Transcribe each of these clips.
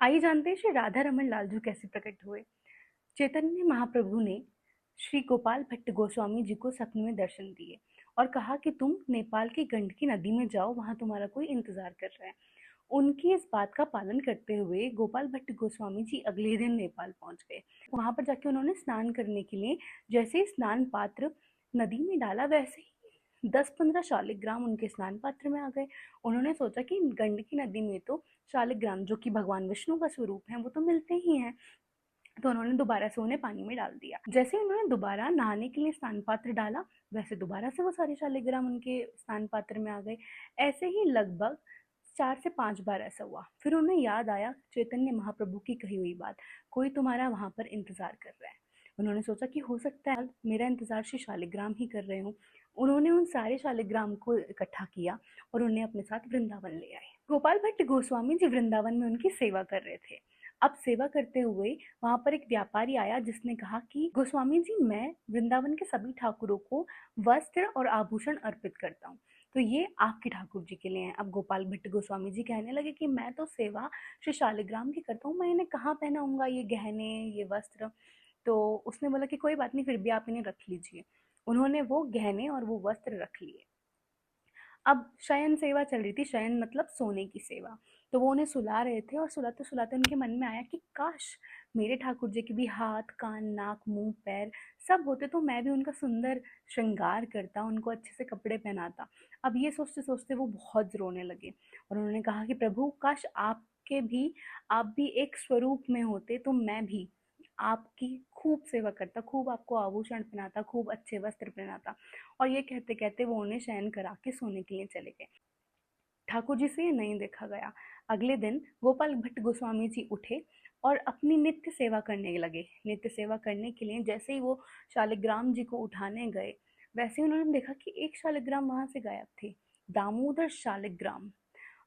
आइए जानते हैं श्री राधा रमन लालजू कैसे प्रकट हुए। चैतन्य महाप्रभु ने श्री गोपाल भट्ट गोस्वामी जी को सपने में दर्शन दिए और कहा कि तुम नेपाल की गंडकी नदी में जाओ, वहां तुम्हारा कोई इंतजार कर रहा है। उनकी इस बात का पालन करते हुए गोपाल भट्ट गोस्वामी जी अगले दिन नेपाल पहुंच गए। वहां पर जाके उन्होंने स्नान करने के लिए जैसे ही स्नान पात्र नदी में डाला, वैसे ही 10-15 शालिग्राम उनके स्नान पात्र में आ गए। उन्होंने सोचा कि गंडकी नदी में तो शालिग्राम, जो कि भगवान विष्णु का स्वरूप है, वो तो मिलते ही हैं। तो उन्होंने दोबारा से उन्हें पानी में डाल दिया। जैसे ही उन्होंने दोबारा नहाने के लिए स्नान पात्र डाला, वैसे दोबारा से वो सारे शालिग्राम उनके स्नान पात्र में आ गए। ऐसे ही लगभग 4 से 5 बार ऐसा हुआ। फिर उन्हें याद आया चैतन्य महाप्रभु की कही हुई बात, कोई तुम्हारा वहां पर इंतजार कर रहा है। उन्होंने सोचा कि हो सकता है मेरा इंतजार श्री शालिग्राम ही कर रहे हो। उन्होंने उन सारे शालिग्राम को इकट्ठा किया और उन्हें अपने साथ वृंदावन ले आए। गोपाल भट्ट गोस्वामी जी वृंदावन में उनकी सेवा कर रहे थे। अब सेवा करते हुए वहां पर एक व्यापारी आया जिसने कहा कि गोस्वामी जी, मैं वृंदावन के सभी ठाकुरों को वस्त्र और आभूषण अर्पित करता हूँ, तो ये आपके ठाकुर जी के लिए हैं। अब गोपाल भट्ट गोस्वामी जी कहने लगे कि मैं तो सेवा श्री शालिग्राम की करता हूँ, मैं इन्हें कहाँ पहनाऊंगा, ये गहने, ये वस्त्र। तो उसने बोला कि कोई बात नहीं, फिर भी आप इन्हें रख लीजिए। उन्होंने वो गहने और वो वस्त्र रख लिए। अब शयन सेवा चल रही थी, शयन मतलब सोने की सेवा। तो वो उन्हें सुला रहे थे और सुलाते सुलाते उनके मन में आया कि काश मेरे ठाकुर जी के भी हाथ, कान, नाक, मुंह, पैर सब होते, तो मैं भी उनका सुंदर श्रृंगार करता, उनको अच्छे से कपड़े पहनाता। अब ये सोचते सोचते वो बहुत रोने लगे और उन्होंने कहा कि प्रभु, काश आप भी एक स्वरूप में होते, तो मैं भी आपकी खूब सेवा करता, खूब आपको आभूषण पहनाता, खूब अच्छे वस्त्र पहनाता। और ये कहते कहते वो उन्हें शयन करा के सोने के लिए चले गए। ठाकुर जी से ये नहीं देखा गया। अगले दिन गोपाल भट्ट गोस्वामी जी उठे और अपनी नित्य सेवा करने लगे। नित्य सेवा करने के लिए जैसे ही वो शालिग्राम जी को उठाने गए, वैसे ही उन्होंने देखा कि एक शालिग्राम वहां से गायब थे। दामोदर शालिग्राम।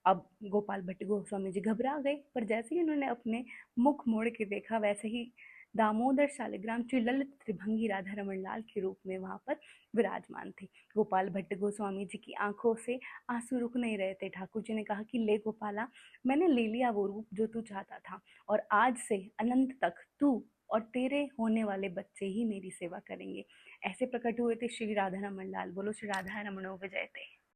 अब गोपाल भट्ट गोस्वामी जी घबरा गए, पर जैसे ही उन्होंने अपने मुख मोड़ के देखा, वैसे ही दामोदर शालिग्राम श्री ललित त्रिभंगी राधा रमन लाल के रूप में वहां पर विराजमान थे। गोपाल भट्ट गोस्वामी जी की आंखों से आंसू रुक नहीं रहे थे। ठाकुर जी ने कहा कि ले गोपाला, मैंने ले लिया वो रूप जो तू चाहता था, और आज से अनंत तक तू और तेरे होने वाले बच्चे ही मेरी सेवा करेंगे। ऐसे प्रकट हुए थे श्री राधा रमन लाल। बोलो श्री राधा रमणो विजय थे।